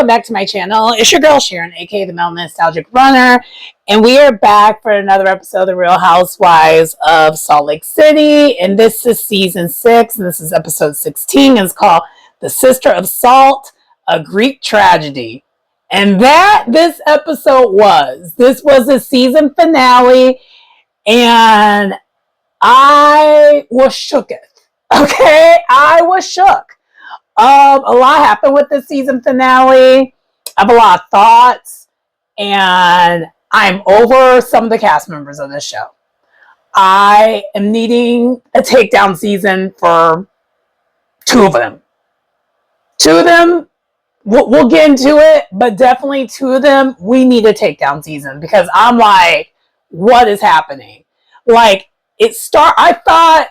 welcome back to my channel. It's your girl Sharon, aka the Melanin Nostalgic Runner, and we are back for another episode of The Real Housewives of Salt Lake City. And this is season 6, and this is episode 16. It's called The Sister of Salt, a Greek Tragedy. And this episode was the season finale, and I was shooketh. Okay, I was shook. A lot happened with the season finale. I have a lot of thoughts, and I'm over some of the cast members of this show. I am needing a takedown season for 2 of them. 2 of them, we'll get into it, but definitely 2 of them, we need a takedown season, because I'm like, what is happening? Like, I thought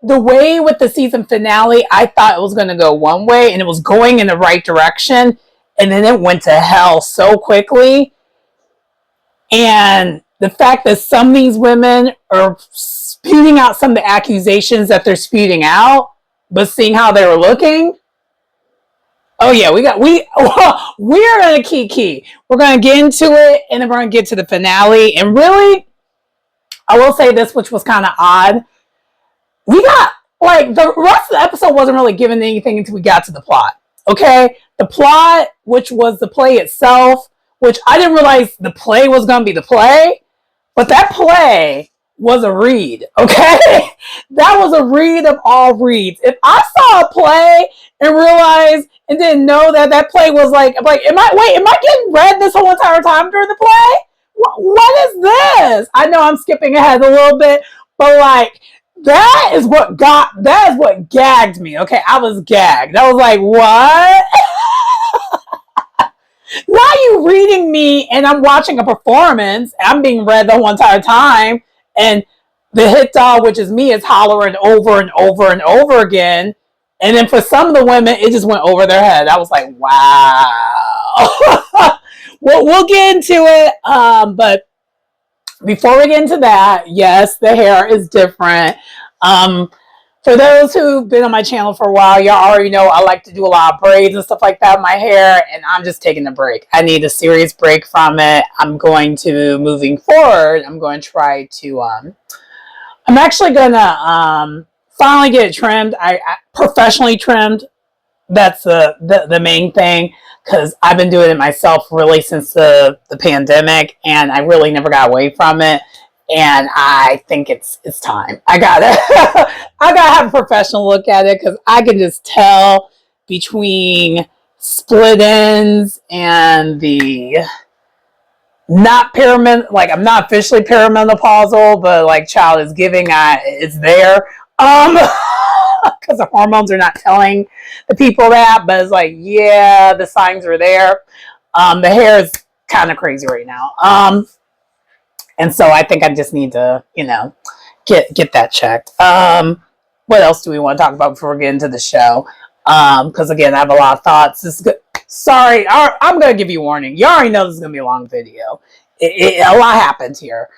the way with the season finale, I thought it was going to go one way, and it was going in the right direction, and then it went to hell so quickly. And the fact that some of these women are spewing out some of the accusations that they're spewing out, but seeing how they were looking, oh yeah, we're going to key. We're going to get into it, and then we're going to get to the finale. And really, I will say this, which was kind of odd. We got, like, the rest of the episode wasn't really given anything until we got to the plot. Okay? The plot, which was the play itself, which I didn't realize the play was going to be the play, but that play was a read. Okay? That was a read of all reads. If I saw a play and realized and didn't know that play was like, am I getting read this whole entire time during the play? What is this? I know I'm skipping ahead a little bit, but like, that is what gagged me. Okay, I was gagged. I was like, what? Now you reading me and I'm watching a performance. I'm being read the whole entire time, and the hit dog, which is me, is hollering over and over and over again. And then for some of the women, it just went over their head. I was like, wow. Well, we'll get into it. But before we get into that, yes, the hair is different. For those who've been on my channel for a while, y'all already know I like to do a lot of braids and stuff like that in my hair, and I'm just taking a break. I need a serious break from it. Moving forward, I'm going to try to, I'm actually going to finally get it trimmed. I professionally trimmed. That's the main thing, because I've been doing it myself really since the pandemic, and I really never got away from it. And I think it's time. I gotta have a professional look at it, because I can just tell between split ends and the not perimenopause, like, I'm not officially perimenopausal, but like child is giving, it's there. Because the hormones are not telling the people that, but it's like, yeah, the signs are there. The hair is kind of crazy right now. And so I think I just need to, get that checked. What else do we want to talk about before we get into the show? Because again, I have a lot of thoughts. This is good. Sorry, I'm going to give you a warning. You already know this is going to be a long video. A lot happened here.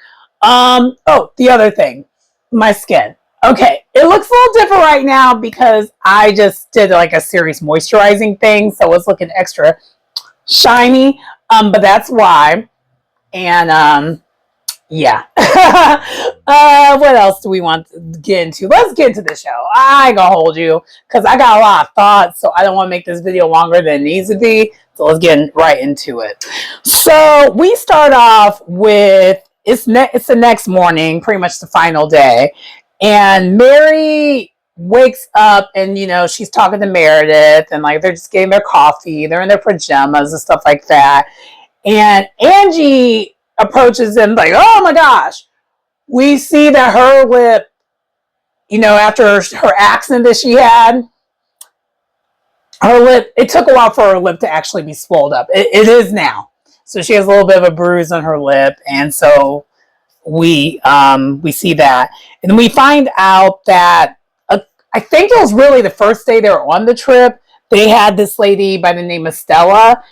Oh, the other thing, my skin. Okay, it looks a little different right now because I just did like a serious moisturizing thing, so it's looking extra shiny. But that's why. And yeah. What else do we want to get into? Let's get into the show. I ain't gonna hold you, because I got a lot of thoughts, so I don't want to make this video longer than it needs to be. So let's get right into it. So we start off with it's the next morning, pretty much the final day. And Mary wakes up, and, she's talking to Meredith, and like they're just getting their coffee. They're in their pajamas and stuff like that. And Angie approaches them like, oh my gosh. We see that her lip, after her accident that she had, her lip, it took a while for her lip to actually be swelled up. It is now. So she has a little bit of a bruise on her lip, and so we see that, and then we find out that I think it was really the first day they were on the trip. They had this lady by the name of Stella.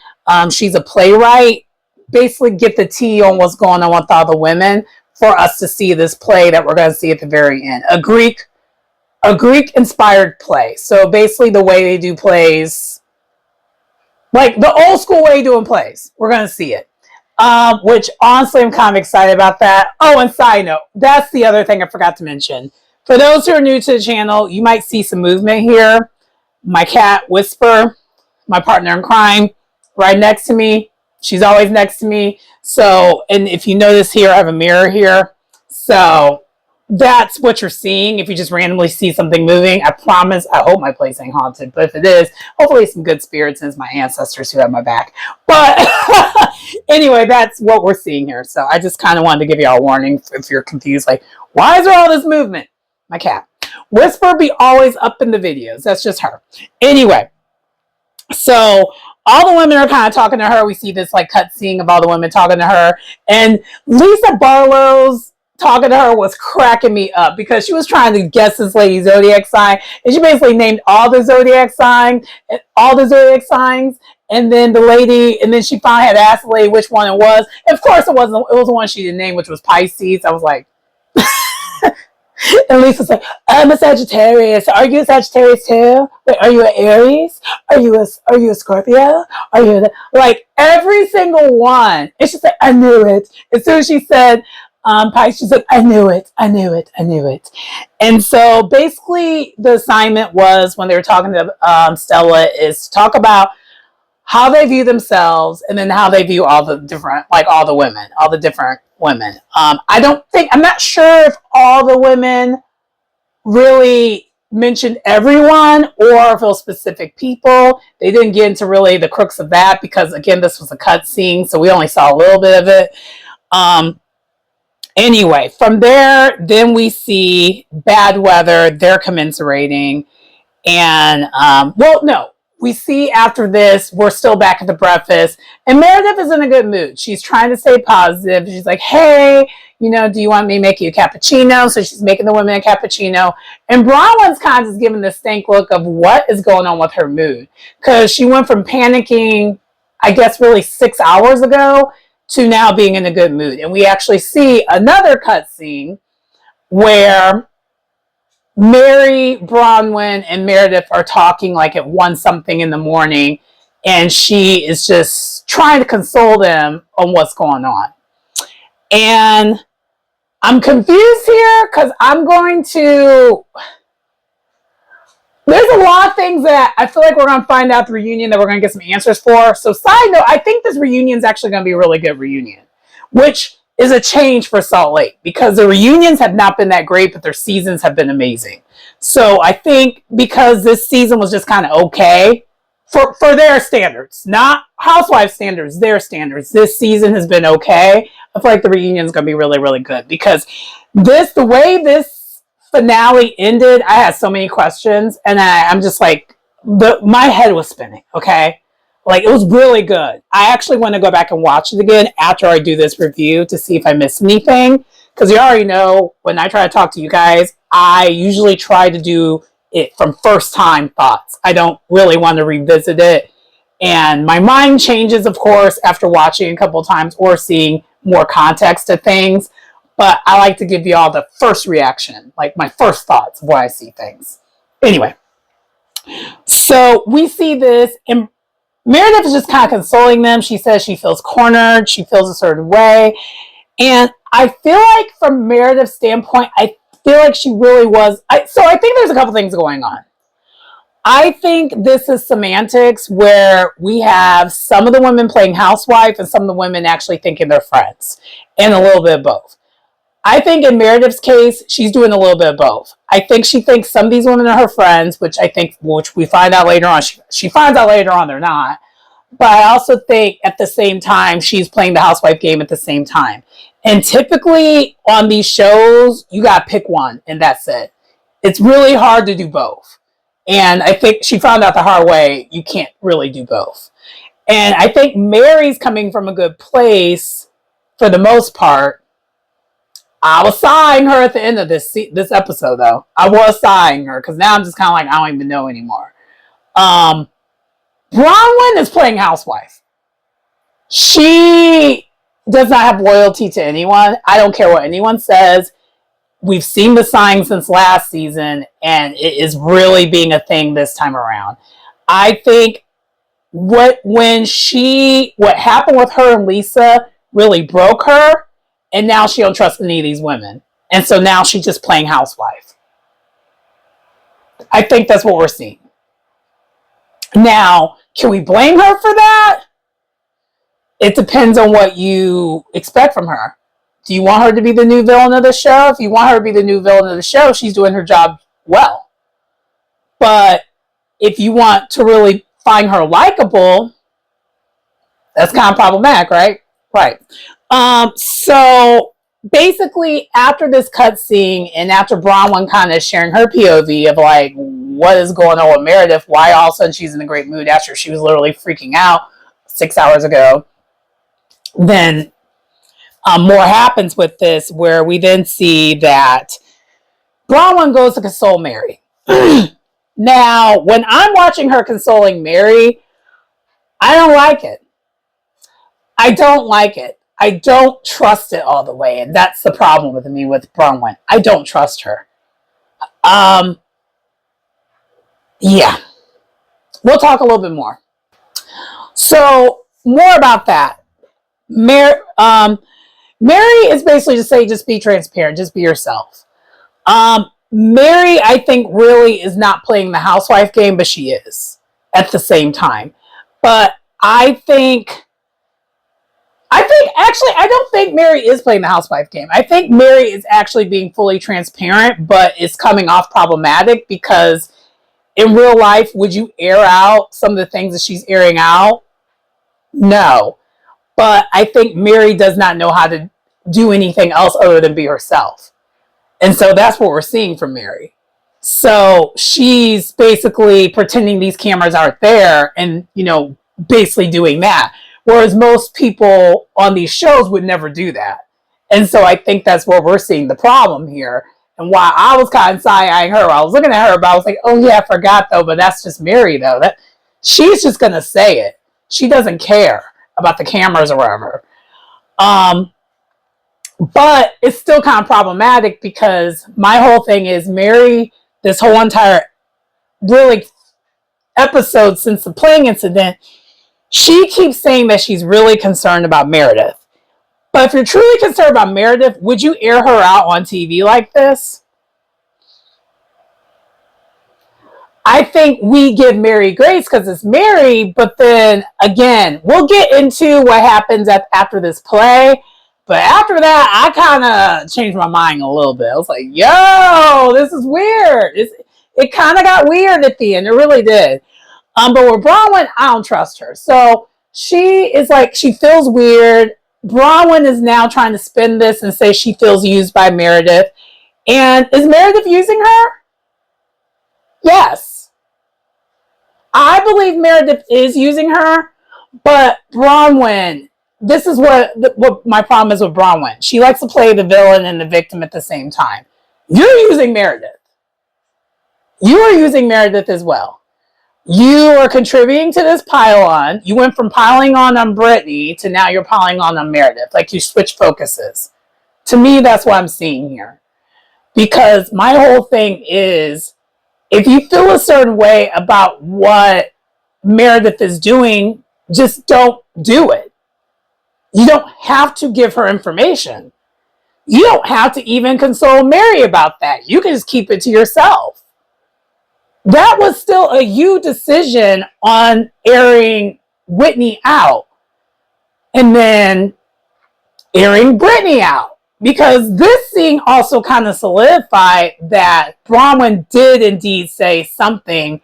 She's a playwright. Basically, get the tea on what's going on with all the women for us to see this play that we're going to see at the very end. A Greek inspired play. So basically, the way they do plays like the old school way of doing plays. We're going to see it. Which honestly, I'm kind of excited about that. Oh, and side note, that's the other thing I forgot to mention. For those who are new to the channel, you might see some movement here. My cat, Whisper, my partner in crime, right next to me. She's always next to me. So, and if you notice here, I have a mirror here. So that's what you're seeing. If you just randomly see something moving, I promise, I hope my place ain't haunted. But if it is, hopefully some good spirits and it's my ancestors who have my back. But anyway, that's what we're seeing here. So I just kind of wanted to give you all a warning if you're confused, like, why is there all this movement? My cat. Whisper be always up in the videos. That's just her. Anyway, so all the women are kind of talking to her. We see this like cut scene of all the women talking to her. And Lisa Barlow's talking to her was cracking me up because she was trying to guess this lady's zodiac sign. And she basically named all the zodiac signs. And then the lady, and then she finally had asked the lady which one it was. And of course, it was the one she didn't name, which was Pisces. I was like, and Lisa's like, I'm a Sagittarius. Are you a Sagittarius too? Wait, are you an Aries? Are you a Scorpio? Are you like every single one? It's just like, I knew it. As soon as she said Pisces, she's like, I knew it. And so basically the assignment was when they were talking to Stella is to talk about how they view themselves and then how they view all the different, like all the different women. I'm not sure if all the women really mentioned everyone or if it was specific people. They didn't get into really the crux of that because again, this was a cut scene. So we only saw a little bit of it. Anyway, from there, then we see bad weather. They're commiserating. And, well, no. We see after this, we're still back at the breakfast, and Meredith is in a good mood. She's trying to stay positive. She's like, hey, do you want me to make you a cappuccino? So she's making the women a cappuccino. And Bronwyn's kind of just giving the stink look of what is going on with her mood. Because she went from panicking, I guess, really 6 hours ago to now being in a good mood. And we actually see another cutscene where Mary, Bronwyn, and Meredith are talking like at 1 something in the morning, and she is just trying to console them on what's going on. And I'm confused here because there's a lot of things that I feel like we're going to find out the reunion that we're going to get some answers for. So side note, I think this reunion is actually going to be a really good reunion, which is a change for Salt Lake because the reunions have not been that great, but their seasons have been amazing. So I think because this season was just kind of okay for their standards, not Housewives standards, their standards, this season has been okay. I feel like the reunion is going to be really, really good because the way this finale ended, I had so many questions and I'm just like, my head was spinning, okay? Like, it was really good. I actually want to go back and watch it again after I do this review to see if I missed anything. Because you already know, when I try to talk to you guys, I usually try to do it from first time thoughts. I don't really want to revisit it. And my mind changes, of course, after watching a couple of times or seeing more context to things. But I like to give you all the first reaction, like my first thoughts of why I see things. Anyway, so we see this, and Meredith is just kind of consoling them. She says she feels cornered. She feels a certain way. And I feel like from Meredith's standpoint, I feel like she really was. So I think there's a couple things going on. I think this is semantics where we have some of the women playing housewife and some of the women actually thinking they're friends, and a little bit of both. I think in Meredith's case, she's doing a little bit of both. I think she thinks some of these women are her friends, which we find out later on. She finds out later on they're not. But I also think at the same time, she's playing the housewife game at the same time. And typically on these shows, you got to pick one and that's it. It's really hard to do both. And I think she found out the hard way, you can't really do both. And I think Mary's coming from a good place for the most part. I was sighing her at the end of this episode, though. I was sighing her because now I'm just kind of like, I don't even know anymore. Bronwyn is playing housewife. She does not have loyalty to anyone. I don't care what anyone says. We've seen the signs since last season, and it is really being a thing this time around. I think what happened with her and Lisa really broke her, and now she don't trust any of these women. And so now she's just playing housewife. I think that's what we're seeing. Now, can we blame her for that? It depends on what you expect from her. Do you want her to be the new villain of the show? If you want her to be the new villain of the show, she's doing her job well. But if you want to really find her likable, that's kind of problematic, right? Right. So basically, after this cutscene and after Bronwyn kind of sharing her POV of like, what is going on with Meredith? Why all of a sudden she's in a great mood after she was literally freaking out 6 hours ago? Then more happens with this, where we then see that Bronwyn goes to console Mary. Now, when I'm watching her consoling Mary, I don't like it. I don't like it. I don't trust it all the way. And that's the problem with me with Bronwyn. I don't trust her. Yeah. We'll talk a little bit more. So, more about that. Mary is basically just saying, just be transparent. Just be yourself. Mary, I think, really is not playing the housewife game, but she is at the same time. But I don't think Mary is playing the housewife game. I think Mary is actually being fully transparent, but it's coming off problematic because in real life, would you air out some of the things that she's airing out? No. But I think Mary does not know how to do anything else other than be herself. And so that's what we're seeing from Mary. So she's basically pretending these cameras aren't there and, basically doing that. Whereas most people on these shows would never do that. And so I think that's where we're seeing the problem here. And why I was kind of side-eyeing her. I was looking at her, but I was like, oh yeah, I forgot though. But that's just Mary though. She's just going to say it. She doesn't care about the cameras or whatever. But it's still kind of problematic because my whole thing is Mary, this whole entire really episode since the playing incident, she keeps saying that she's really concerned about Meredith. But if you're truly concerned about Meredith, would you air her out on TV like this? I think we give Mary grace because it's Mary, but then again, we'll get into what happens after this play. But after that, I kind of changed my mind a little bit. I was like, yo, this is weird. It kind of got weird at the end. It really did. But with Bronwyn, I don't trust her. So she is like, she feels weird. Bronwyn is now trying to spin this and say she feels used by Meredith. And is Meredith using her? Yes. I believe Meredith is using her, but Bronwyn, this is what my problem is with Bronwyn. She likes to play the villain and the victim at the same time. You're using Meredith. You are using Meredith as well. You are contributing to this pile-on. You went from piling on Brittany to now you're piling on Meredith. Like you switch focuses. To me, that's what I'm seeing here. Because my whole thing is, if you feel a certain way about what Meredith is doing, just don't do it. You don't have to give her information. You don't have to even console Mary about that. You can just keep it to yourself. That was still a you decision on airing Whitney out and then airing Brittany out. Because this scene also kind of solidified that Bronwyn did indeed say something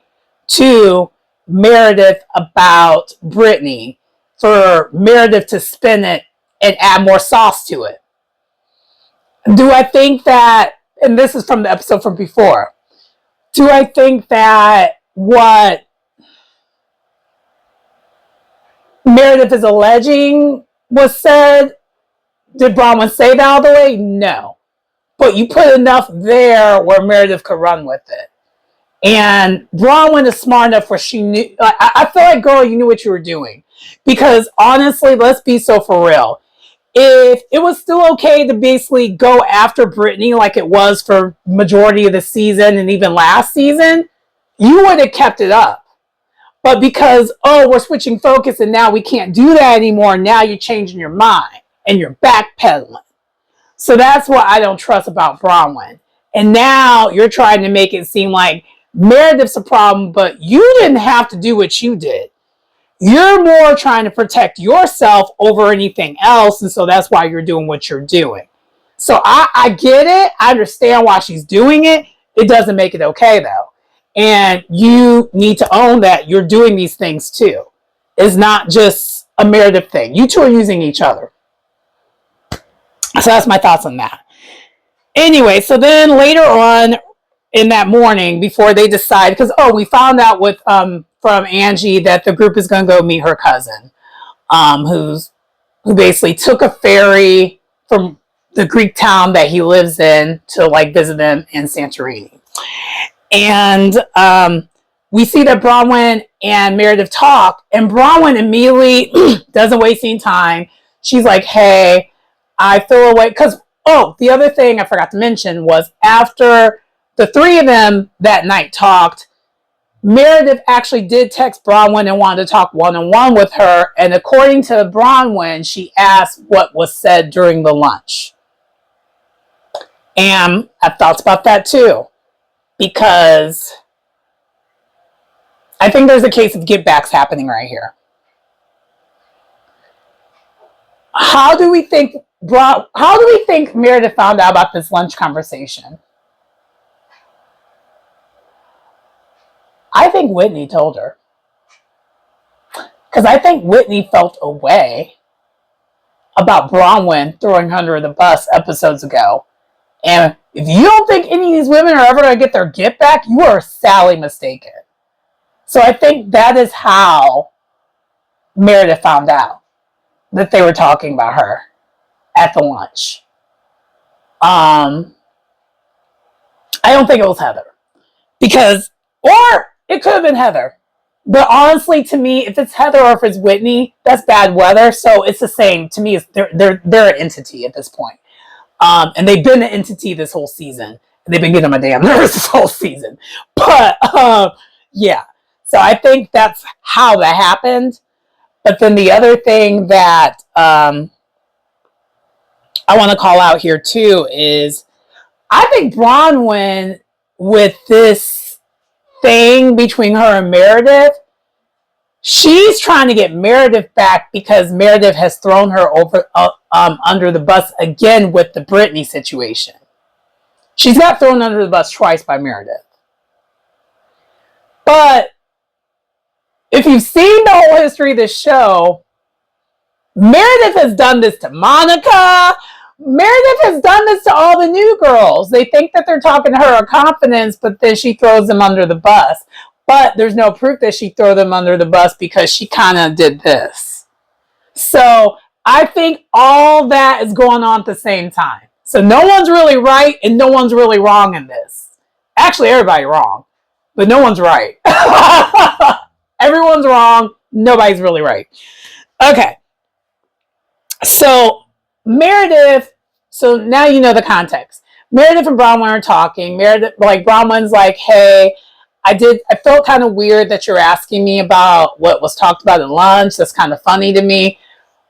to Meredith about Brittany for Meredith to spin it and add more sauce to it. Do I think that, and this is from the episode from before, do I think that what Meredith is alleging was said? Did Bronwyn say that all the way? No. But you put enough there where Meredith could run with it. And Bronwyn is smart enough where she knew. I feel like, girl, you knew what you were doing. Because honestly, let's be so for real. If it was still okay to basically go after Brittany like it was for majority of the season and even last season, you would have kept it up. But because, oh, we're switching focus and now we can't do that anymore, now you're changing your mind and you're backpedaling. So that's what I don't trust about Bronwyn. And now you're trying to make it seem like Meredith's a problem, but you didn't have to do what you did. You're more trying to protect yourself over anything else. And so that's why you're doing what you're doing. So I get it. I understand why she's doing it. It doesn't make it okay, though. And you need to own that you're doing these things, too. It's not just a Meredith thing. You two are using each other. So that's my thoughts on that. Anyway, so then later on in that morning, before they decide, because, we found out with from Angie that the group is going to go meet her cousin, who basically took a ferry from the Greek town that he lives in to like visit them in Santorini. And we see that Bronwyn and Meredith talk, and Bronwyn immediately doesn't waste any time. She's like, hey, I feel away. Because, the other thing I forgot to mention was after the three of them that night talked, Meredith actually did text Bronwyn and wanted to talk one-on-one with her. And according to Bronwyn, she asked what was said during the lunch. And I have thoughts about that too, because I think there's a case of givebacks happening right here. How do we think Meredith found out about this lunch conversation? I think Whitney told her. Because I think Whitney felt a way about Bronwyn throwing her under the bus episodes ago. And if you don't think any of these women are ever going to get their get back, you are sadly mistaken. So I think that is how Meredith found out that they were talking about her at the lunch. I don't think it was Heather. Or it could have been Heather. But honestly, to me, if it's Heather or if it's Whitney, that's bad weather. So it's the same. To me, they're an entity at this point. And they've been an entity this whole season. And they've been getting on my damn nerves this whole season. But, yeah. So I think that's how that happened. But then the other thing that I want to call out here, too, is I think Bronwyn, with this thing between her and Meredith, she's trying to get Meredith back because Meredith has thrown her over under the bus again with the Brittany situation. She's got thrown under the bus twice by Meredith. But if you've seen the whole history of this show, Meredith has done this to Monica. Meredith has done this to all the new girls. They think that they're talking to her of confidence, but then she throws them under the bus. But there's no proof that she threw them under the bus because she kind of did this. So I think all that is going on at the same time. So no one's really right and no one's really wrong in this. Actually, everybody's wrong, but no one's right. Everyone's wrong. Nobody's really right. Okay. So Meredith, so now you know the context. Meredith and Bronwyn are talking. Bronwyn's like, hey, I felt kind of weird that you're asking me about what was talked about at lunch. That's kind of funny to me.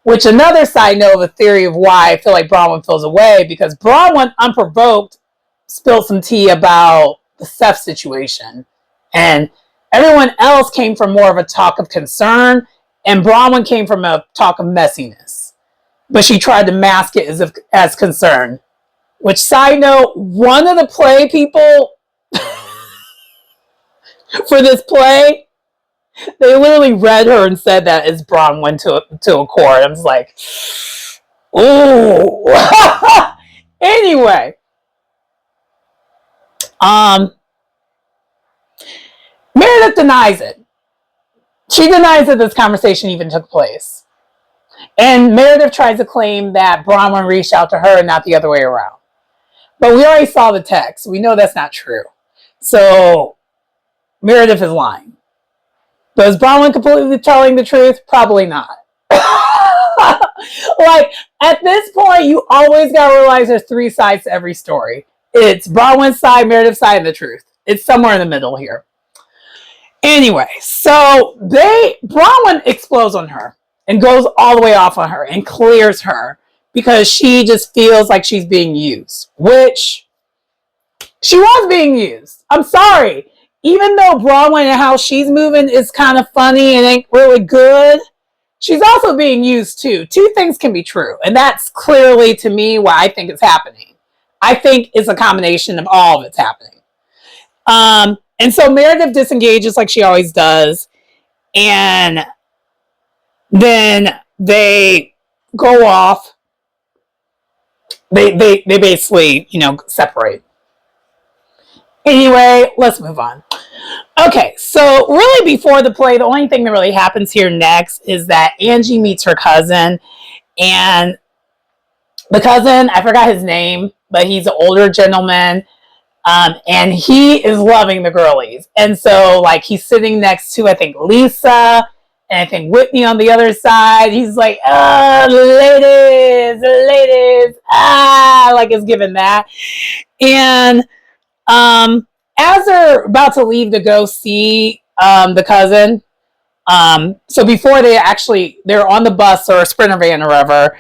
Which another side note of a theory of why I feel like Bronwyn feels away, because Bronwyn, unprovoked, spilled some tea about the Seth situation. And everyone else came from more of a talk of concern, and Bronwyn came from a talk of messiness. But she tried to mask it as concern. Which, side note, one of the play people for this play, they literally read her and said that as Bronwyn to a court. I was like, ooh. Anyway. Meredith denies it. She denies that this conversation even took place. And Meredith tries to claim that Bronwyn reached out to her and not the other way around. But we already saw the text. We know that's not true. So Meredith is lying. But is Bronwyn completely telling the truth? Probably not. Like, at this point, you always got to realize there's three sides to every story. It's Bronwyn's side, Meredith's side, and the truth. It's somewhere in the middle here. Anyway, so Bronwyn explodes on her and goes all the way off on her and clears her because she just feels like she's being used, which she was being used. I'm sorry. Even though Bronwyn and how she's moving is kind of funny and ain't really good, she's also being used too. Two things can be true. And that's clearly, to me, what I think is happening. I think it's a combination of all of it's happening. And so Meredith disengages like she always does. And then they go off. They basically, separate. Anyway, let's move on. Okay, so really before the play, the only thing that really happens here next is that Angie meets her cousin. And the cousin, I forgot his name, but he's an older gentleman. And he is loving the girlies. And so, like, he's sitting next to, I think, Lisa, and I think Whitney on the other side. He's like, ladies, like it's giving that. And as they're about to leave to go see the cousin, so before they're on the bus or a Sprinter van or whatever,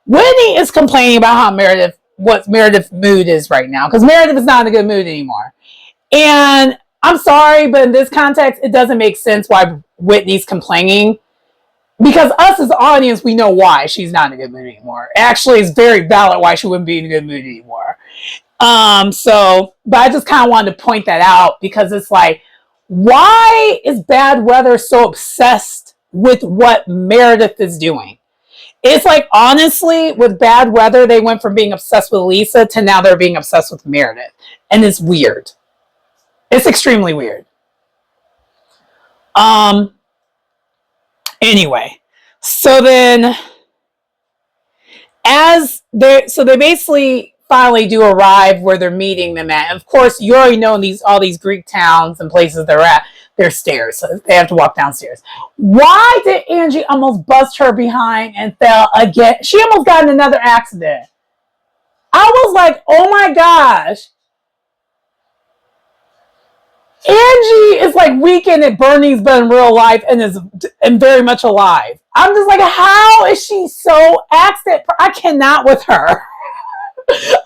Whitney is complaining about how what Meredith's mood is right now, because Meredith is not in a good mood anymore. And I'm sorry, but in this context, it doesn't make sense why Whitney's complaining, because us as the audience, we know why she's not in a good mood anymore. Actually, it's very valid why she wouldn't be in a good mood anymore. But I just kind of wanted to point that out, because it's like, why is Bad Weather so obsessed with what Meredith is doing? It's like, honestly, with Bad Weather, they went from being obsessed with Lisa to now they're being obsessed with Meredith. And it's weird. It's extremely weird. Anyway, so then they basically finally do arrive where they're meeting them at. And of course, you already know all these Greek towns and places they're at, there's stairs, so they have to walk downstairs. Why did Angie almost bust her behind and fell again? She almost got in another accident. I was like, oh my gosh. Angie is like Weekend at Bernie's, but in real life, and very much alive. I'm just like, how is she so accident? I cannot with her.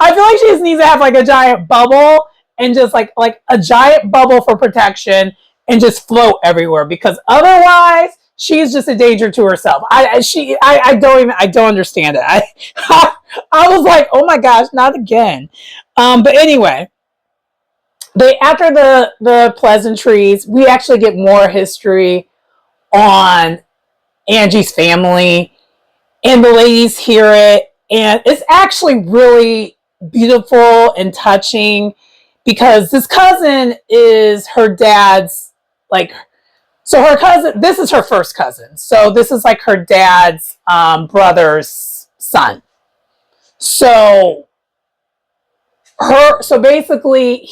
I feel like she just needs to have like a giant bubble, and just like a giant bubble for protection, and just float everywhere, because otherwise she's just a danger to herself. I don't understand it. I was like, oh my gosh, not again. But anyway, after the pleasantries, we actually get more history on Angie's family, and the ladies hear it, and it's actually really beautiful and touching, because this cousin is her dad's, so her cousin, this is her first cousin. So this is like her dad's brother's son. So basically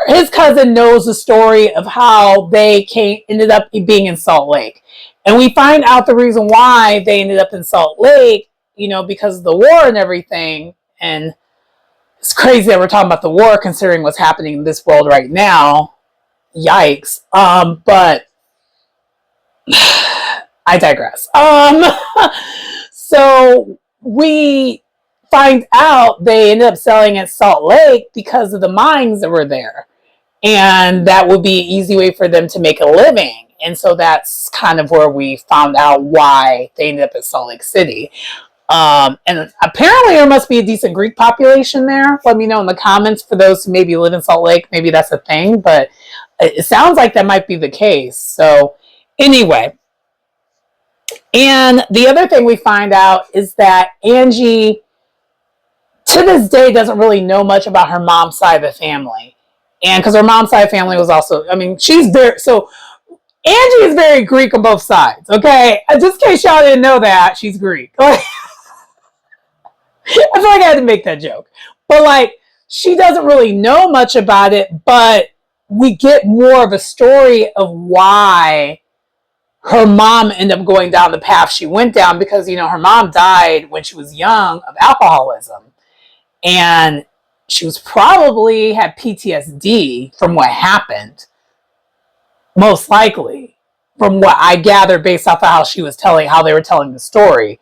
his cousin knows the story of how they ended up being in Salt Lake. And we find out the reason why they ended up in Salt Lake, because of the war and everything. And it's crazy that we're talking about the war, considering what's happening in this world right now. Yikes. But I digress. So we find out they ended up selling at Salt Lake because of the mines that were there. And that would be an easy way for them to make a living. And so that's kind of where we found out why they ended up at Salt Lake City. And apparently there must be a decent Greek population there. Let me know in the comments for those who maybe live in Salt Lake. Maybe that's a thing, but it sounds like that might be the case. So anyway, and the other thing we find out is that Angie, to this day, doesn't really know much about her mom's side of the family. And because her mom's side of the family was also, Angie is very Greek on both sides, okay? Just in case y'all didn't know that, she's Greek. I feel like I had to make that joke. But she doesn't really know much about it, but we get more of a story of why her mom ended up going down the path she went down, because, her mom died when she was young of alcoholism. And she was probably had PTSD from what happened. most likely, from what I gathered based off of how she was telling, how they were telling the story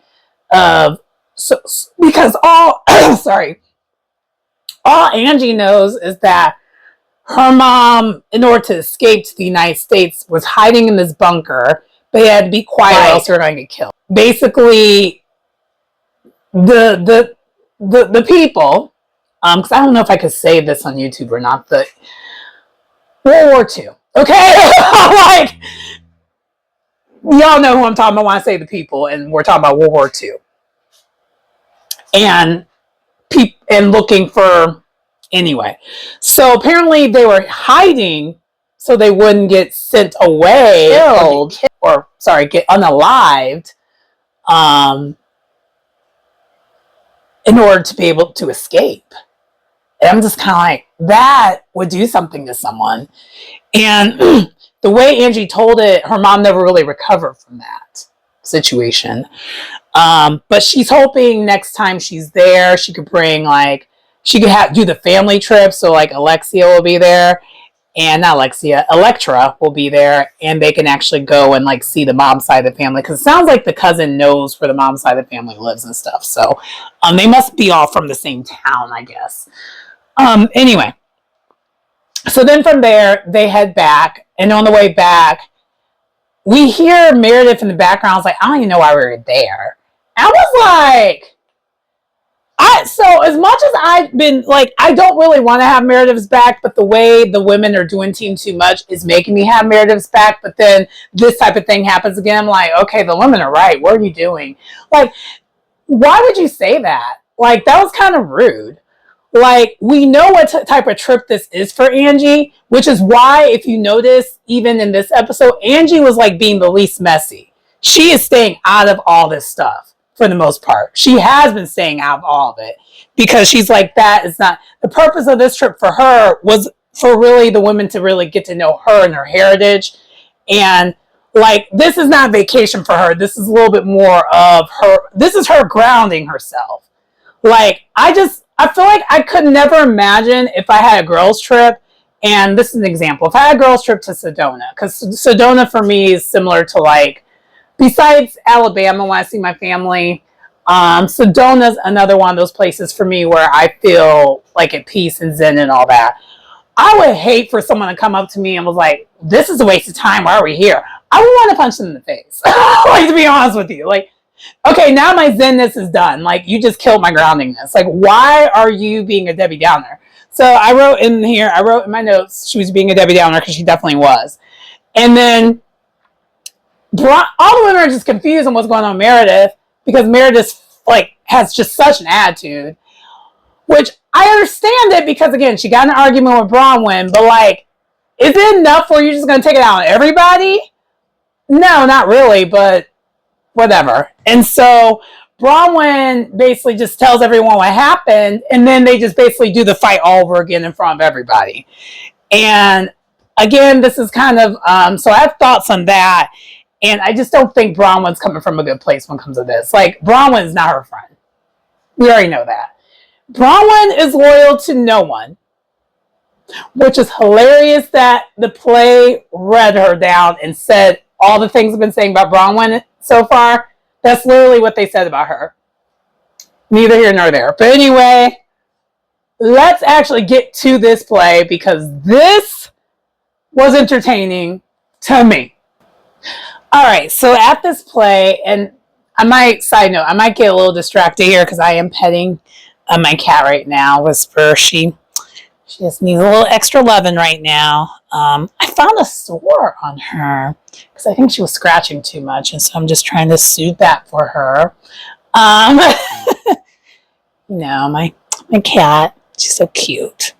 of, so, because all, sorry, all Angie knows is that her mom, in order to escape to the United States, was hiding in this bunker, but they had to be quiet or else they were going to get killed. Basically, the people, because I don't know if I could say this on YouTube or not, the World War II, okay? Like, y'all know who I'm talking about when I say the people, and we're talking about World War II. And looking for, anyway. So apparently they were hiding so they wouldn't get sent away, killed, or sorry, get unalived, in order to be able to escape. And I'm just kind of like, that would do something to someone. And the way Angie told it, her mom never really recovered from that situation. But she's hoping next time she's there, she could bring, like, she could do the family trip. So like Alexia will be there, and not Alexia, Electra will be there, and they can actually go and like see the mom side of the family. Cause it sounds like the cousin knows where the mom side of the family lives and stuff. So, they must be all from the same town, I guess. Anyway, so then from there, they head back, and on the way back, we hear Meredith in the background. I was like, I don't even know why we were there. I was like, so as much as I've been like, I don't really want to have Meredith's back, but the way the women are doing Team Too Much is making me have Meredith's back. But then this type of thing happens again. I'm like, okay, the women are right. What are you doing? Like, why would you say that? Like, that was kind of rude. Like, we know what type of trip this is for Angie, which is why, if you notice, even in this episode, Angie was like being the least messy. She is staying out of all this stuff for the most part. She has been staying out of all of it because she's like, that is not the purpose of this trip for her, was for really the women to really get to know her and her heritage. And like, this is not vacation for her. This is a little bit more of her. This is her grounding herself. Like, I feel like I could never imagine if I had a girls trip, and this is an example. If I had a girls trip to Sedona, because Sedona for me is similar to, like, besides Alabama when I see my family, Sedona's another one of those places for me where I feel like at peace and zen and all that. I would hate for someone to come up to me and was like, this is a waste of time. Why are we here? I would want to punch them in the face. Like, to be honest with you. Like, okay, now my zenness is done. Like, you just killed my groundingness. Like, why are you being a Debbie Downer? So I wrote in my notes, she was being a Debbie Downer because she definitely was. And then all the women are just confused on what's going on with Meredith, because Meredith, like, has just such an attitude, which I understand it because, again, she got in an argument with Bronwyn, but, like, is it enough where you're just going to take it out on everybody? No, not really, but whatever. And so Bronwyn basically just tells everyone what happened, and then they just basically do the fight all over again in front of everybody. And again, this is kind of, so I have thoughts on that, and I just don't think Bronwyn's coming from a good place when it comes to this. Like, Bronwyn is not her friend. We already know that. Bronwyn is loyal to no one, which is hilarious that the play read her down and said all the things I've been saying about Bronwyn so far. That's literally what they said about her. Neither here nor there. But anyway, let's actually get to this play, because this was entertaining to me. All right, so at this play, and side note, I might get a little distracted here because I am petting my cat right now, Whisper. She just needs a little extra loving right now. I found a sore on her because I think she was scratching too much, and so I'm just trying to soothe that for her. You know, my cat, she's so cute,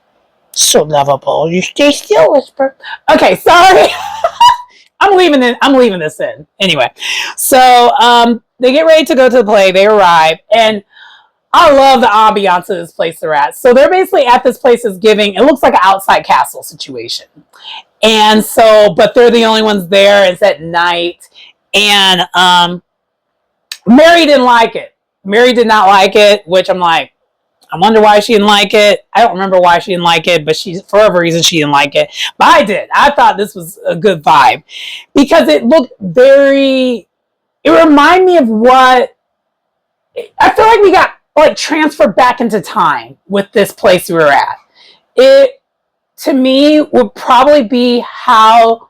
so lovable. You stay still, Whisper. Okay, sorry. I'm leaving this in. Anyway, so they get ready to go to the play. They arrive, and I love the ambiance of this place they're at. So they're basically at this place is giving, it looks like an outside castle situation. And so, but they're the only ones there. It's at night. And Mary didn't like it. Mary did not like it, which I'm like, I wonder why she didn't like it. I don't remember why she didn't like it, but for whatever reason she didn't like it. But I did. I thought this was a good vibe because it looked it reminded me of what I feel like we got like transferred back into time with this place we were at. It to me would probably be how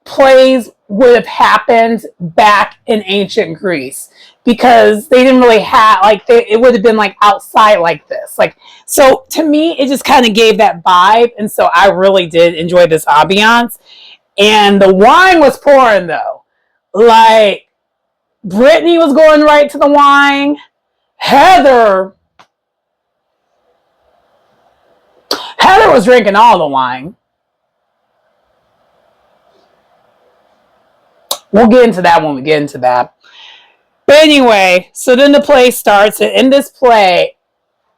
plays would have happened back in ancient Greece, because they didn't really have it would have been like outside like this, like, so to me it just kind of gave that vibe, and so I really did enjoy this ambiance. And the wine was pouring though, like Brittany was going right to the wine. Heather was drinking all the wine. We'll get into that when we get into that. But anyway, so then the play starts, and in this play,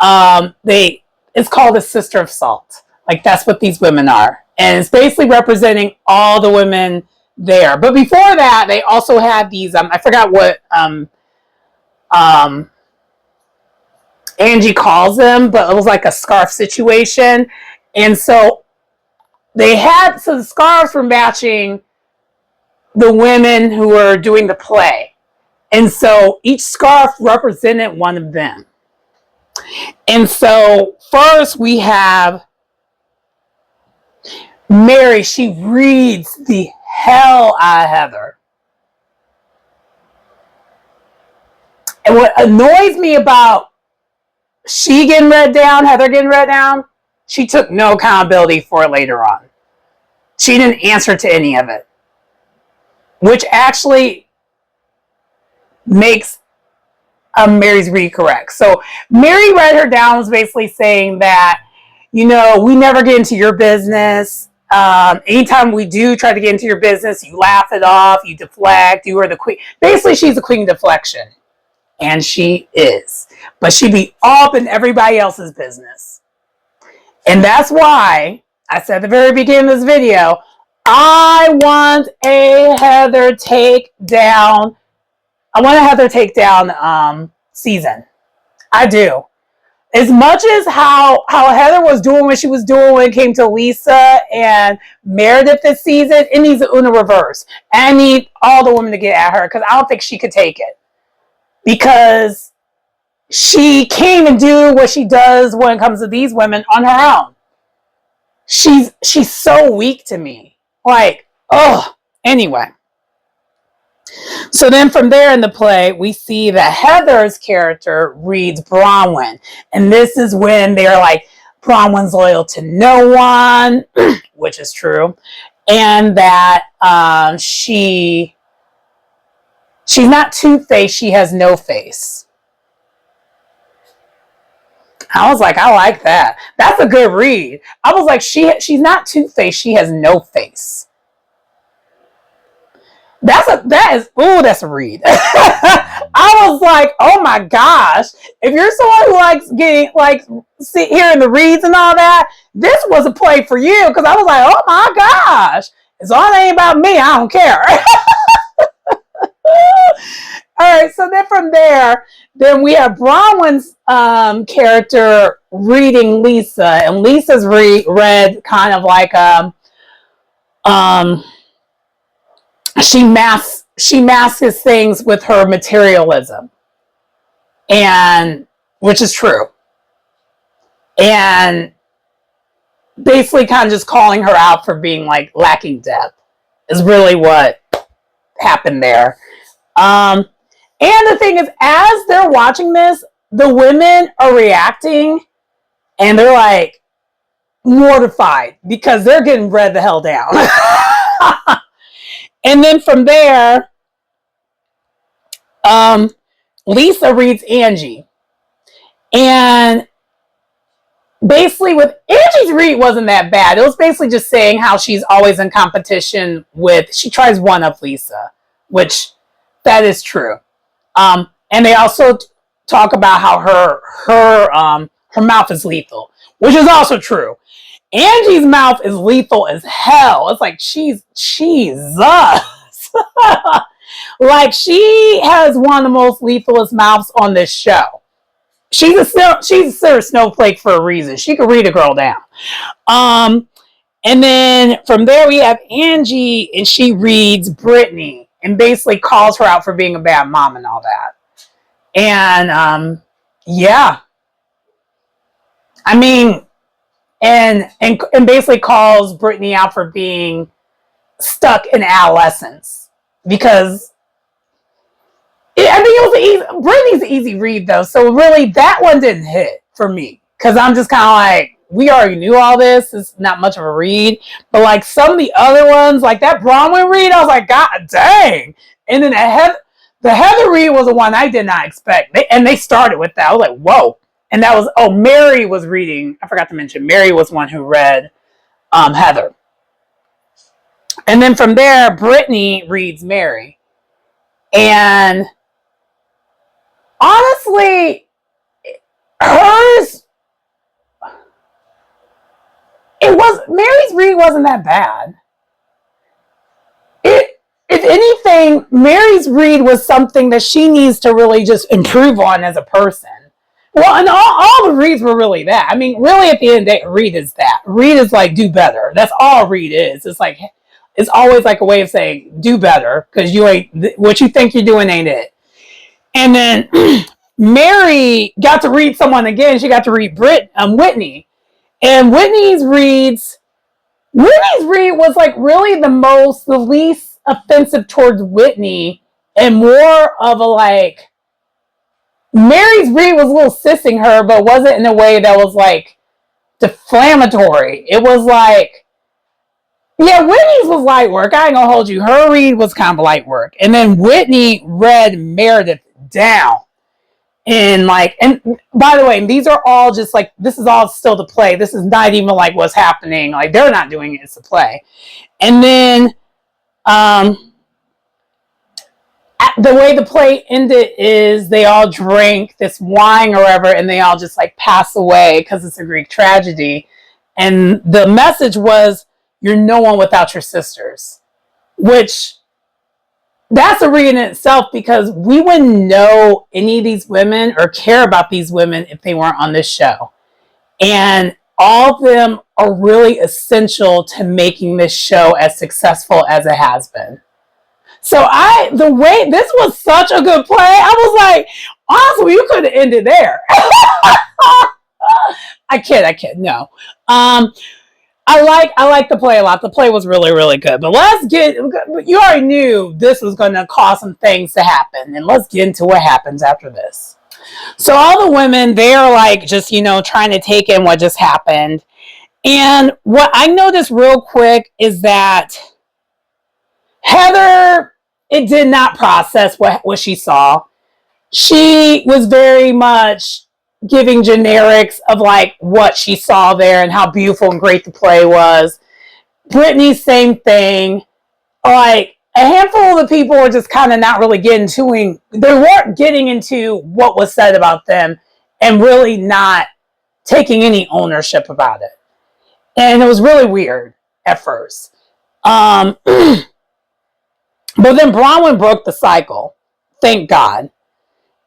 it's called a Sister of Salt. Like, that's what these women are. And it's basically representing all the women there. But before that, they also had these, I forgot what Angie calls them, but it was like a scarf situation. And so the scarves were matching the women who were doing the play. And so each scarf represented one of them. And so first we have Mary. She reads the hell out of Heather. And what annoys me about she getting read down, Heather getting read down, she took no accountability for it later on. She didn't answer to any of it, which actually makes Mary's read correct. So Mary read her down, was basically saying that, we never get into your business. Anytime we do try to get into your business, you laugh it off, you deflect, you are the queen. Basically, she's the queen deflection. And she is. But she be up in everybody else's business. And that's why I said at the very beginning of this video, I want a Heather takedown. I want a Heather takedown season. I do. As much as how Heather was doing what she was doing when it came to Lisa and Meredith this season, it needs an Una reverse. And I need all the women to get at her, because I don't think she could take it. Because she can't even do what she does when it comes to these women on her own. She's so weak to me. Like, anyway. So then from there in the play, we see that Heather's character reads Bronwyn. And this is when they're like, Bronwyn's loyal to no one, which is true. And that she's not two-faced, she has no face. I was like, I like that. That's a good read. I was like, she's not two-faced, she has no face. That's a read. I was like, oh my gosh. If you're someone who likes hearing the reads and all that, this was a play for you, because I was like, oh my gosh. As long as it ain't about me, I don't care. All right, so then from there, then we have Bronwyn's character reading Lisa, and Lisa's read kind of like she masks things with her materialism, and which is true, and basically kind of just calling her out for being like lacking depth is really what happened there. And the thing is, as they're watching this, the women are reacting and they're like mortified because they're getting read the hell down. And then from there, Lisa reads Angie. And basically with Angie's read wasn't that bad. It was basically just saying how she's always in competition she tries one up Lisa, which that is true. And they also talk about how her mouth is lethal, which is also true. Angie's mouth is lethal as hell. It's like Jesus. Like, she has one of the most lethalest mouths on this show. she's a snowflake for a reason. She could read a girl down. And then from there we have Angie, and she reads Brittany and basically calls her out for being a bad mom and all that. And yeah, I mean, and basically calls Brittany out for being stuck in adolescence, because I think it was Brittany's an easy read though, so really that one didn't hit for me, because I'm just kind of like, we already knew all this. It's not much of a read. But like some of the other ones, like that Bronwyn read, I was like, God dang. And then the Heather read was the one I did not expect. They started with that. I was like, whoa. And that was, Mary was reading. I forgot to mention, Mary was one who read Heather. And then from there, Brittany reads Mary. And honestly, hers, Mary's read wasn't that bad. If anything, Mary's read was something that she needs to really just improve on as a person. Well, and all the reads were really that. I mean, really at the end of the day, read is that. Read is like, do better. That's all read is. It's like, it's always like a way of saying, do better, because you ain't, what you think you're doing ain't it. And then Mary got to read someone again. She got to read Whitney. And Whitney's read was like really the least offensive towards Whitney, and more of a like, Mary's read was a little sissing her, but wasn't in a way that was like deflammatory. It was like, yeah, Whitney's was light work. I ain't gonna hold you. Her read was kind of light work. And then Whitney read Meredith down. And by the way, these are all just like, this is all still the play. This is not even like what's happening. Like, they're not doing it. It's a play. And then the way the play ended is they all drink this wine or whatever, and they all just like pass away because it's a Greek tragedy. And the message was, you're no one without your sisters, which that's a read in itself, because we wouldn't know any of these women or care about these women if they weren't on this show. And all of them are really essential to making this show as successful as it has been. So the way this was such a good play, I was like, honestly, you could have ended there. I kid. No. I like the play a lot. The play was really, really good. But you already knew this was going to cause some things to happen. And let's get into what happens after this. So all the women, they're like just, trying to take in what just happened. And what I noticed real quick is that Heather, it did not process what she saw. She was very much giving generics of like what she saw there and how beautiful and great the play was. Brittany, same thing. Like, a handful of the people were just kind of not really they weren't getting into what was said about them and really not taking any ownership about it. And it was really weird at first. But then Bronwyn broke the cycle. Thank God.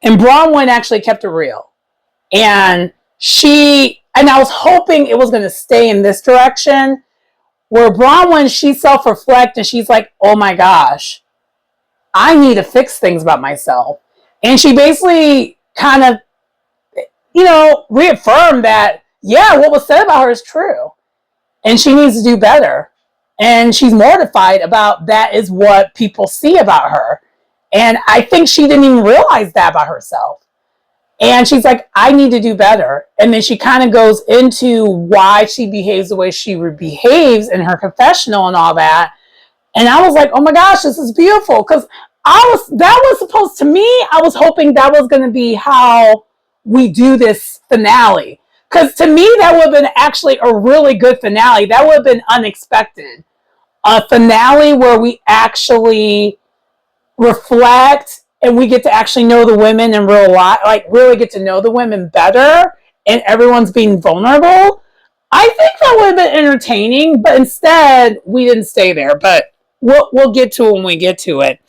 And Bronwyn actually kept it real. And I was hoping it was going to stay in this direction, where Bronwyn, she self-reflects and she's like, oh my gosh, I need to fix things about myself. And she basically kind of, reaffirmed that, yeah, what was said about her is true. And she needs to do better. And she's mortified about that is what people see about her. And I think she didn't even realize that about herself. And she's like, I need to do better. And then she kind of goes into why she behaves the way she behaves in her confessional and all that. And I was like, oh my gosh, this is beautiful. Because I was hoping that was going to be how we do this finale. Because to me, that would have been actually a really good finale. That would have been unexpected. A finale where we actually reflect and we get to actually know the women in real life, like really get to know the women better, and everyone's being vulnerable. I think that would have been entertaining, but instead we didn't stay there. But we'll get to it when we get to it.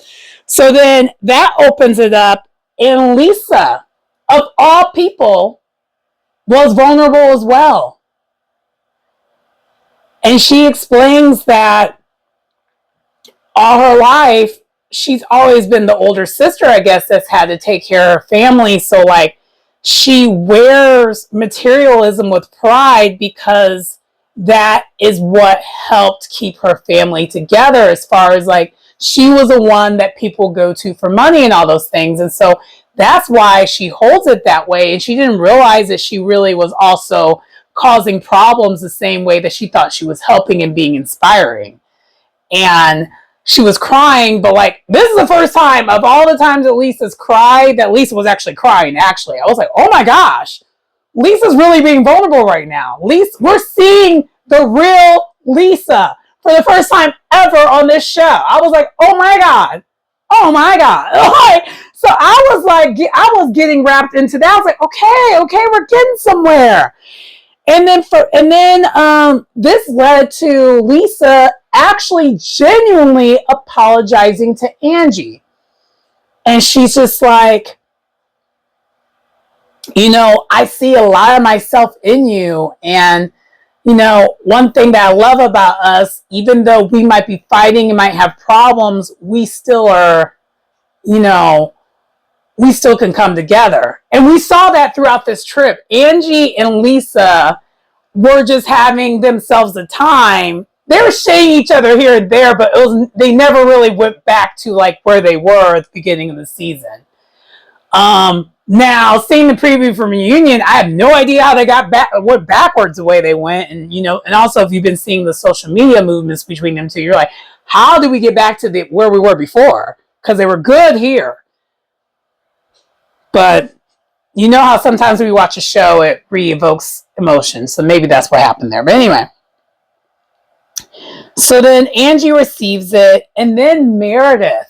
So then that opens it up, and Lisa of all people, was vulnerable as well. And she explains that all her life, she's always been the older sister, I guess, that's had to take care of her family. So, like, she wears materialism with pride because that is what helped keep her family together, as far as, like, she was the one that people go to for money and all those things. And so that's why she holds it that way. And she didn't realize that she really was also causing problems the same way that she thought she was helping and being inspiring. And she was crying, but, like, this is the first time of all the times that Lisa's cried that Lisa was actually crying. Actually, I was like, oh my gosh, Lisa's really being vulnerable right now. Lisa, we're seeing the real Lisa for the first time ever on this show. I was like, oh my god, oh my god. So I was like, I was getting wrapped into that. I was like, okay, we're getting somewhere. And then this led to Lisa actually genuinely apologizing to Angie. And she's just like, I see a lot of myself in you. And, one thing that I love about us, even though we might be fighting and might have problems, we still are, we still can come together. And we saw that throughout this trip. Angie and Lisa were just having themselves a time. They were shading each other here and there, but they never really went back to, like, where they were at the beginning of the season. Now, seeing the preview from Reunion, I have no idea how they went backwards the way they went. And, and also if you've been seeing the social media movements between them two, you're like, how do we get back to where we were before? Because they were good here. But you know how sometimes when we watch a show, it re-evokes emotions. So maybe that's what happened there. But anyway. So then Angie receives it. And then Meredith.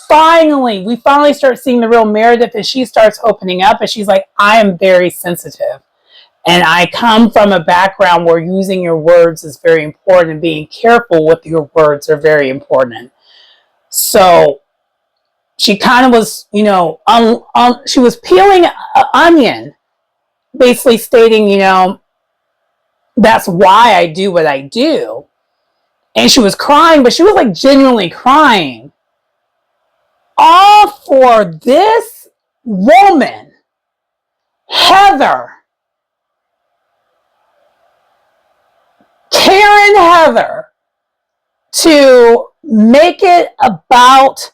We finally start seeing the real Meredith. And she starts opening up. And she's like, I am very sensitive. And I come from a background where using your words is very important. And being careful with your words are very important. So she kind of was, she was peeling an onion, basically stating, that's why I do what I do. And she was crying, but she was, like, genuinely crying. All for this woman, Heather, Karen Heather, to make it about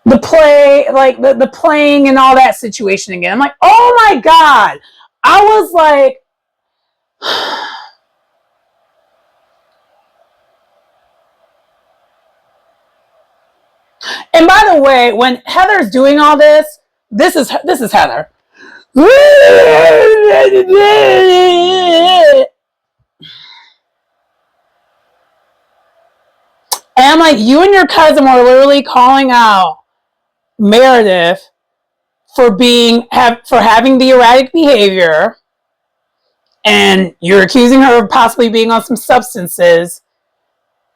the play, like the playing and all that situation again. I'm like, oh my god. I was like, and by the way, when Heather's doing all this is Heather. And I'm like, you and your cousin were literally calling out Meredith for having the erratic behavior, and you're accusing her of possibly being on some substances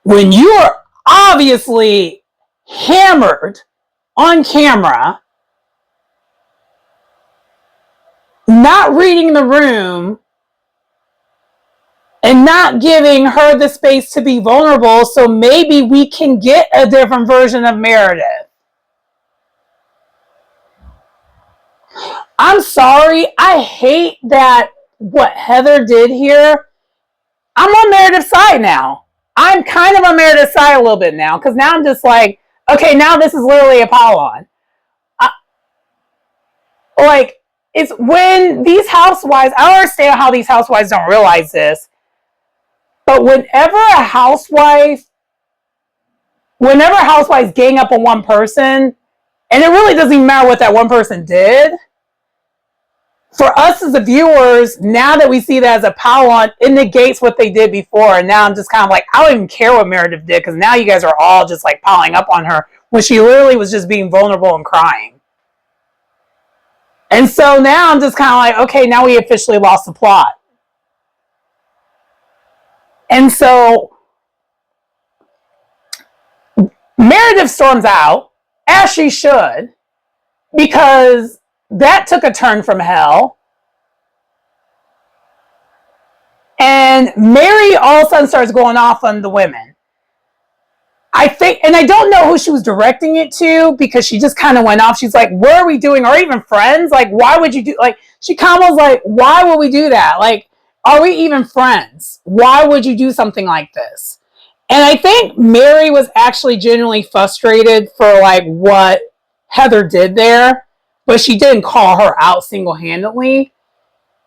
when you are obviously hammered on camera, not reading the room, and not giving her the space to be vulnerable, so maybe we can get a different version of Meredith. I'm sorry. I hate that what Heather did here. I'm on Meredith's side now. I'm kind of on Meredith's side a little bit now, because now I'm just like, okay, now this is literally Apollon. Like, it's when these housewives, I don't understand how these housewives don't realize this, but whenever housewives gang up on one person, and it really doesn't even matter what that one person did, for us as the viewers, now that we see that as Apollon, it negates what they did before. And now I'm just kind of like, I don't even care what Meredith did, because now you guys are all just, like, piling up on her when she literally was just being vulnerable and crying. And so now I'm just kind of like, okay, now we officially lost the plot. And so Meredith storms out, as she should, because that took a turn from hell. And Mary all of a sudden starts going off on the women. I think, and I don't know who she was directing it to, because she just kind of went off. She's like, what are we doing? Are we even friends? Like, why would you do, like, she kind of was like, why would we do that? Like, are we even friends? Why would you do something like this? And I think Mary was actually genuinely frustrated for like what Heather did there, but she didn't call her out single-handedly.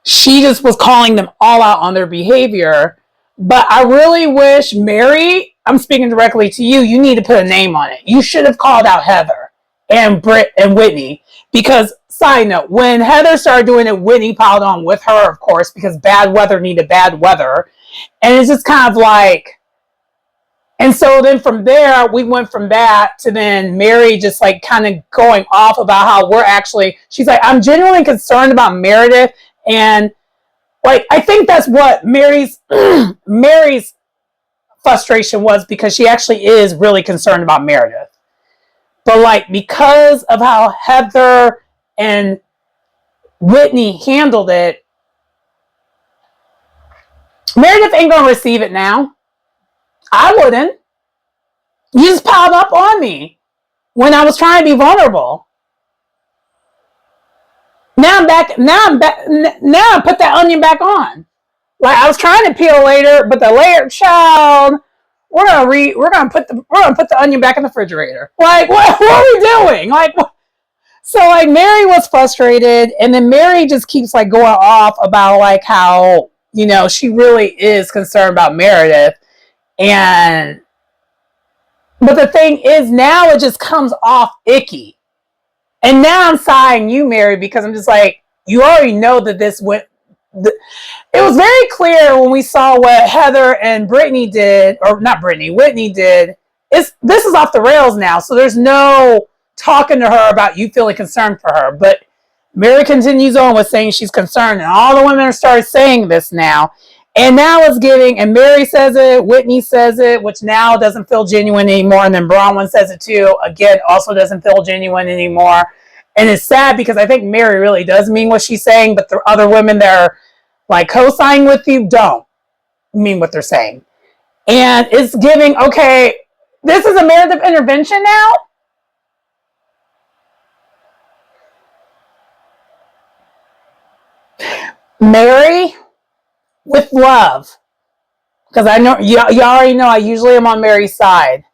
She just was calling them all out on their behavior. But I really wish, Mary, I'm speaking directly to you, you need to put a name on it. You should have called out Heather and Britt and Whitney. Because, side note, when Heather started doing it, Whitney piled on with her, of course, because bad weather needed bad weather. And it's just kind of like, and so then from there, we went from that to then Mary just like kind of going off about how we're actually, she's like, I'm genuinely concerned about Meredith. And like, I think that's what Mary's frustration was, because she actually is really concerned about Meredith. But like, because of how Heather and Whitney handled it, Meredith ain't gonna receive it now. I wouldn't. You just piled up on me when I was trying to be vulnerable. Now I'm back. Now I put that onion back on. Like, I was trying to peel later, but the layered child. We're gonna put the onion back in the refrigerator. Like, what are we doing? Like, so like Mary was frustrated, and then Mary just keeps like going off about like how, you know, she really is concerned about Meredith. And but the thing is, now it just comes off icky. And now I'm sighing you, Mary, because I'm just like, you already know that this went. It was very clear when we saw what Heather and Whitney did. This is off the rails now. So there's no talking to her about you feeling concerned for her. But Mary continues on with saying she's concerned. And all the women started saying this now. And now it's getting, and Mary says it, Whitney says it, which now doesn't feel genuine anymore. And then Bronwyn says it too. Again, also doesn't feel genuine anymore. And it's sad because I think Mary really does mean what she's saying, but the other women that are like co-signing with you don't mean what they're saying. And it's giving, okay, this is a Meredith intervention now? Mary, with love, because I know, you already know I usually am on Mary's side.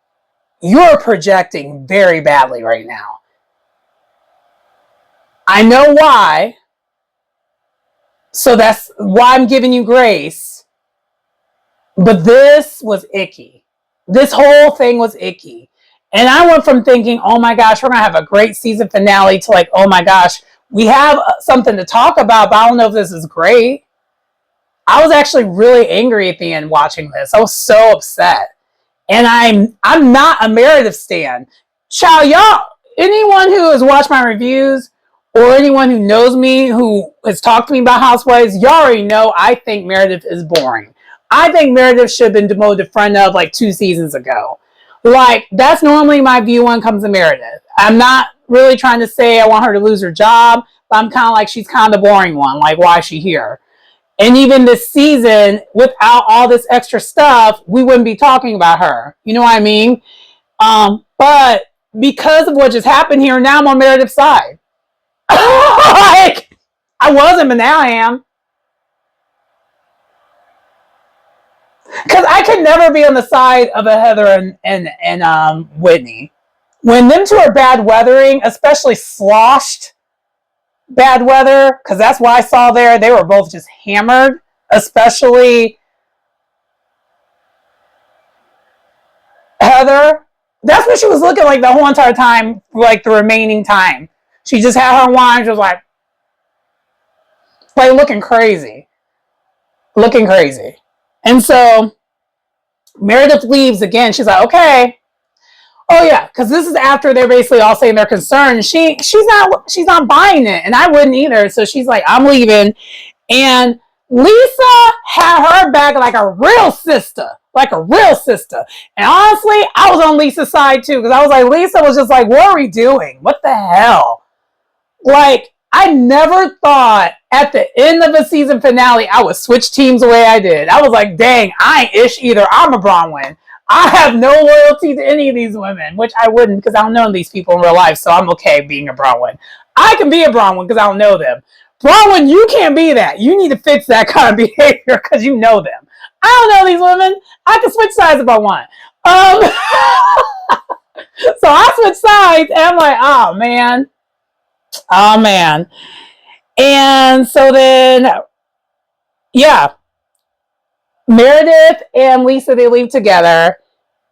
You're projecting very badly right now. I know why. So that's why I'm giving you grace. But this was icky. This whole thing was icky. And I went from thinking, oh my gosh, we're going to have a great season finale, to like, oh my gosh, we have something to talk about, but I don't know if this is great. I was actually really angry at the end watching this. I was so upset. And I'm not a Meredith stan. Child, y'all, anyone who has watched my reviews or anyone who knows me, who has talked to me about Housewives, y'all already know I think Meredith is boring. I think Meredith should have been demoted to friend of like 2 seasons ago. Like, that's normally my view when it comes to Meredith. I'm not really trying to say I want her to lose her job, but I'm kind of like, she's kind of the boring one. Like, why is she here? And even this season, without all this extra stuff, we wouldn't be talking about her. You know what I mean? But because of what just happened here, now I'm on Meredith's side. Like, I wasn't, but now I am. Because I could never be on the side of a Heather and Whitney. When them two are bad weathering, especially sloshed bad weather, because that's what I saw there. They were both just hammered, especially Heather. That's what she was looking like the whole entire time, like the remaining time. She just had her wine. She was like looking crazy. Looking crazy. And so Meredith leaves again. She's like, okay. Oh yeah, because this is after they're basically all saying they're concerned. She's not buying it, and I wouldn't either. So she's like, I'm leaving. And Lisa had her back like a real sister. Like a real sister. And honestly, I was on Lisa's side too, because I was like, Lisa was just like, what are we doing? What the hell? Like, I never thought at the end of the season finale I would switch teams the way I did. I was like, dang, I ain't ish either. I'm a Bronwyn. I have no loyalty to any of these women, which I wouldn't because I don't know these people in real life, so I'm okay being a Bronwyn. I can be a Bronwyn because I don't know them. Bronwyn, you can't be that. You need to fix that kind of behavior because you know them. I don't know these women. I can switch sides if I want. So I switched sides, and I'm like, oh man. Oh man. And so then, yeah, Meredith and Lisa, they leave together.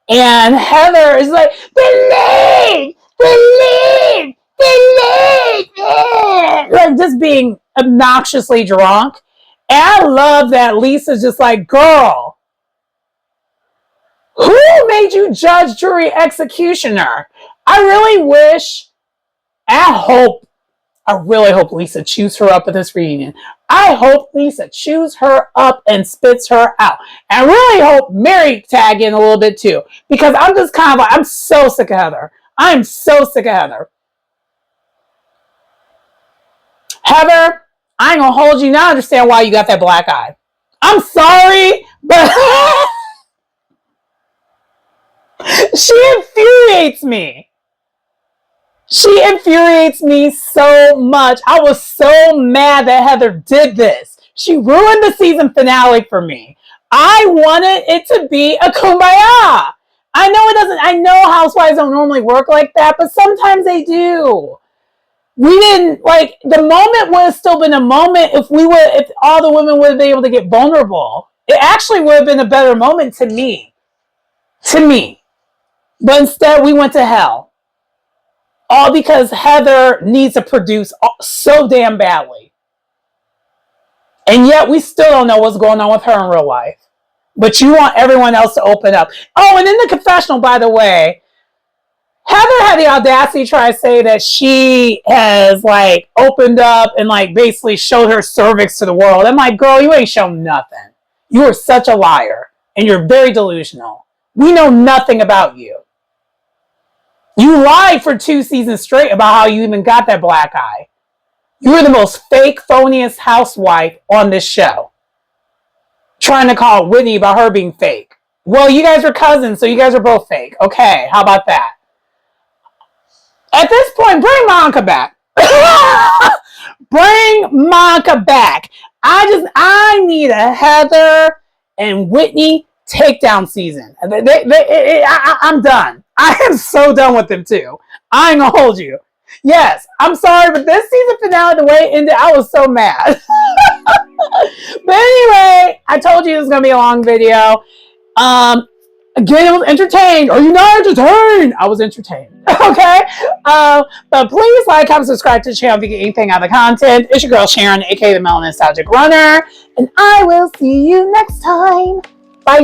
And Heather is like, the lead, like just being obnoxiously drunk. And I love that Lisa's just like, girl, who made you judge, jury, executioner? I really wish, I really hope Lisa chews her up at this reunion. I hope Lisa chews her up and spits her out. And I really hope Mary tag in a little bit too. Because I'm just kind of like, I'm so sick of Heather. I'm so sick of Heather. Heather, I ain't gonna hold you. Now I understand why you got that black eye. I'm sorry, but she infuriates me. She infuriates me so much. I was so mad that Heather did this. She ruined the season finale for me. I wanted it to be a kumbaya. I know it doesn't. I know Housewives don't normally work like that, but sometimes they do. We didn't like the moment would have still been a moment if all the women would have been able to get vulnerable. It actually would have been a better moment to me. To me. But instead we went to hell. All because Heather needs to produce so damn badly. And yet we still don't know what's going on with her in real life. But you want everyone else to open up. Oh, and in the confessional, by the way, Heather had the audacity to try to say that she has like opened up and like basically showed her cervix to the world. I'm like, girl, you ain't shown nothing. You are such a liar. And you're very delusional. We know nothing about you. You lied for 2 seasons straight about how you even got that black eye. You were the most fake, phoniest housewife on this show. Trying to call Whitney about her being fake. Well, you guys are cousins, so you guys are both fake. Okay, how about that? At this point, bring Monica back. Bring Monica back. I need a Heather and Whitney takedown season. I'm done. I am so done with them too. I ain't gonna hold you. Yes, I'm sorry, but this season finale, the way it ended, I was so mad. But anyway, I told you it was gonna be a long video. Again, I was entertained. Are you not entertained? I was entertained. Okay? But please like, comment, subscribe to the channel if you get anything out of the content. It's your girl Sharon, aka the Melanin Nostalgic Runner. And I will see you next time. Bye.